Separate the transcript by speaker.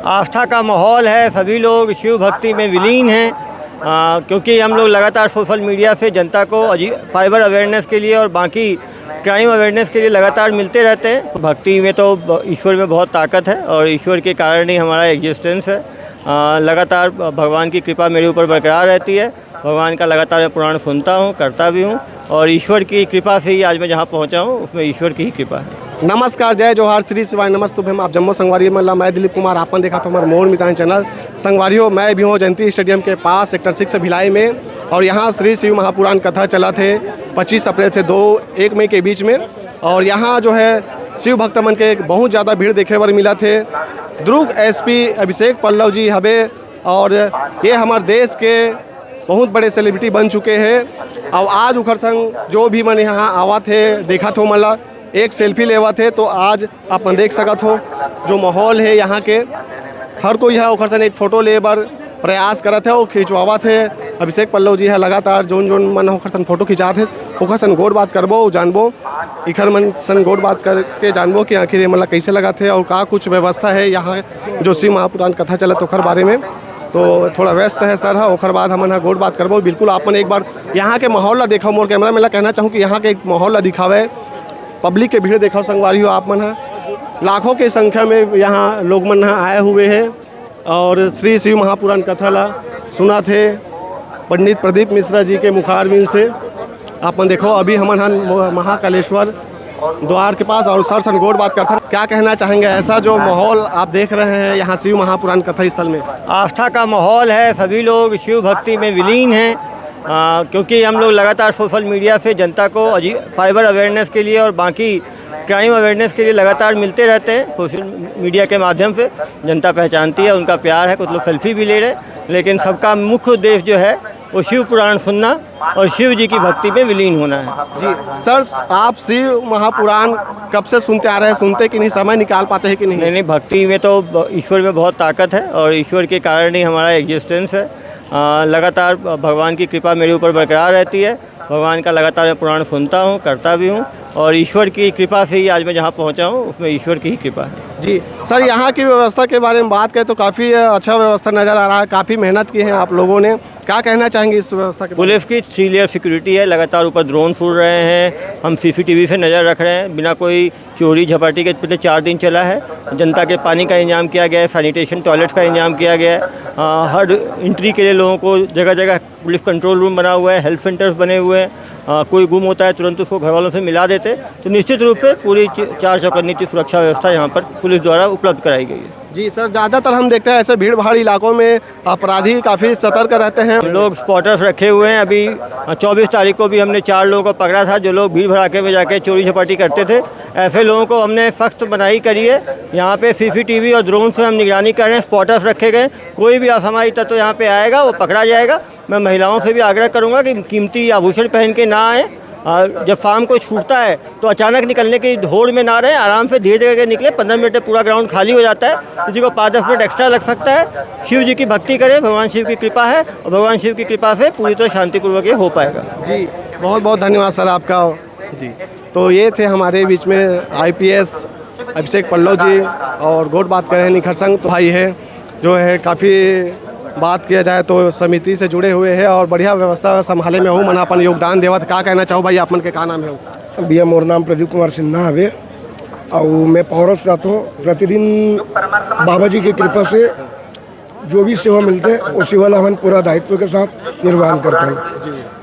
Speaker 1: आस्था का माहौल है, सभी लोग शिव भक्ति में विलीन हैं। क्योंकि हम लोग लगातार सोशल मीडिया से जनता को साइबर अवेयरनेस के लिए और बाकी क्राइम अवेयरनेस के लिए लगातार मिलते रहते हैं। भक्ति में तो ईश्वर में बहुत ताकत है और ईश्वर के कारण ही हमारा एग्जिस्टेंस है। लगातार भगवान की कृपा मेरे ऊपर बरकरार रहती है। भगवान का लगातार मैं पुराण सुनता हूँ, करता भी हूँ और ईश्वर की कृपा से ही आज मैं जहाँ पहुँचा हूँ उसमें ईश्वर की ही कृपा है।
Speaker 2: नमस्कार, जय जोहार, श्री शिवाय नमस्तुभ्यम। आप जम्मू संगवारी में मैं दिलीप कुमार आपन देखा तो हमारे मोर मितान चैनल संगवारियों। मैं भी हूँ जयंती स्टेडियम के पास सेक्टर 6 भिलाई में और यहाँ श्री शिव महापुराण कथा चला थे 25 अप्रैल से 1 मई के बीच में। और यहाँ जो है शिव भक्तमन के बहुत ज़्यादा भीड़ देखे बर मिला थे। दुर्ग एसपी अभिषेक पल्लव जी हवे और ये हमारे देश के बहुत बड़े सेलिब्रिटी बन चुके हैं। और आज उखर संग जो भी मन यहाँ आवा थे देखा थो मला एक सेल्फी लेवा थे, तो आज आप देख सकत हो जो माहौल है यहाँ के। हर कोई है ओखर संग एक फ़ोटो ले बर प्रयास करत है और खिंचवावा थे। अभिषेक पल्लव जी है लगातार जोन मन ओखर संग फ़ोटो खिंचाते ओखर संग गोड़ बात करबो जानबो, इखर मन संग गोड़ बात करके जानबो कि आखिर ये मतलब कैसे लगा थे और का कुछ व्यवस्था है यहाँ जो शिव महापुराण कथा चलत ओखर बारे में। तो थोड़ा व्यस्त है सर है, ओखर बाद हमन गोड़ बात करबो। बिल्कुल आपन एक बार यहाँ के माहौल ला देखो, मोर कैमरा में ला कहना चाहूँ कि यहाँ के एक माहौल ला दिखावे, पब्लिक के भीड़ देखो संगवारी हो आप मन है। लाखों की संख्या में यहाँ लोग मन आए हुए हैं और श्री शिव महापुराण कथा ला सुना थे पंडित प्रदीप मिश्रा जी के मुखारबिंद से। आप देखो अभी हमन महाकालेश्वर द्वार के पास और सर गोड़ बात करते हैं। क्या कहना चाहेंगे ऐसा जो माहौल आप देख रहे हैं यहाँ शिव महापुराण कथा स्थल में?
Speaker 1: आस्था का माहौल है, सभी लोग शिव भक्ति में विलीन हैं। क्योंकि हम लोग लगातार सोशल मीडिया से जनता को साइबर अवेयरनेस के लिए और बाकी क्राइम अवेयरनेस के लिए लगातार मिलते रहते हैं। सोशल मीडिया के माध्यम से जनता पहचानती है, उनका प्यार है, कुछ लोग सेल्फी भी ले रहे हैं, लेकिन सबका मुख्य उद्देश्य जो है वो शिव पुराण सुनना और शिव जी की भक्ति में विलीन होना है।
Speaker 2: जी सर, आप शिव महापुराण कब से सुनते आ रहे हैं? सुनते कि नहीं, समय निकाल पाते हैं कि नहीं?
Speaker 1: नहीं, भक्ति में तो ईश्वर में बहुत ताकत है और ईश्वर के कारण ही हमारा एग्जिस्टेंस है। लगातार भगवान की कृपा मेरे ऊपर बरकरार रहती है। भगवान का लगातार मैं पुराण सुनता हूँ, करता भी हूँ और ईश्वर की कृपा से ही आज मैं जहाँ पहुँचा हूँ उसमें ईश्वर की ही कृपा है।
Speaker 2: जी सर, यहाँ की व्यवस्था के बारे में बात करें तो काफ़ी अच्छा व्यवस्था नज़र आ रहा है, काफ़ी मेहनत की है आप लोगों ने। क्या कहना चाहेंगे इस व्यवस्था के?
Speaker 1: पुलिस की 3 लेयर सिक्योरिटी है, लगातार ऊपर ड्रोन उड़ रहे हैं, हम सीसीटीवी से नज़र रख रहे हैं, बिना कोई चोरी झपाटी के पिछले 4 दिन चला है। जनता के पानी का इंतजाम किया गया है, सैनिटेशन टॉयलेट्स का इंतजाम किया गया है। हर एंट्री के लिए लोगों को जगह जगह पुलिस कंट्रोल रूम बना हुआ है, हेल्थ सेंटर्स बने हुए हैं। कोई गुम होता है तुरंत उसको घर वालों से मिला देते। तो निश्चित रूप से पूरी 4 चौकन्नी की सुरक्षा व्यवस्था यहाँ पर पुलिस द्वारा उपलब्ध कराई गई है।
Speaker 2: जी सर, ज़्यादातर हम देखते हैं ऐसे भीड़ भाड़ इलाकों में अपराधी काफ़ी सतर्क रहते हैं।
Speaker 1: लोग स्पॉटर्स रखे हुए हैं। अभी 24 तारीख को भी हमने 4 लोगों को पकड़ा था जो लोग भीड़ भड़ाके में जाके चोरी झपाटी करते थे। ऐसे लोगों को हमने सख्त मनाही करी है। यहाँ पे सीसीटीवी और ड्रोन से हम निगरानी कर रहे हैं, स्पॉटर्स रखे गए। कोई भी असामाजिक तत्व यहाँ पे आएगा वो पकड़ा जाएगा। मैं महिलाओं से भी आग्रह करूँगा कि कीमती आभूषण पहन के ना आए। जब शाम को छूटता है तो अचानक निकलने की होड़ में ना रहे, आराम से धीरे धीरे निकले। 15 मिनट में पूरा ग्राउंड खाली हो जाता है, किसी को 5-10 मिनट एक्स्ट्रा लग सकता है। शिव जी की भक्ति करें, भगवान शिव की कृपा है और भगवान शिव की कृपा से पूरी तरह शांतिपूर्वक ये हो पाएगा।
Speaker 2: जी बहुत बहुत धन्यवाद सर आपका। जी तो ये थे हमारे बीच में IPS अभिषेक पल्लव जी और गोड़ बात करें निखर संग तो भाई है जो है काफ़ी बात किया जाए तो समिति से जुड़े हुए हैं और बढ़िया व्यवस्था संभाले में हूँ मन अपन योगदान देवत। क्या कहना चाहूँ भाई, आप मन के का नाम है?
Speaker 3: भैया मोर नाम प्रदीप कुमार सिन्हा हवे और मैं पौरस जाता हूँ। प्रतिदिन बाबा जी की कृपा से जो भी सेवा मिलते हैं उस सेवा ला हम पूरा दायित्व के साथ निर्वहन करता हूँ।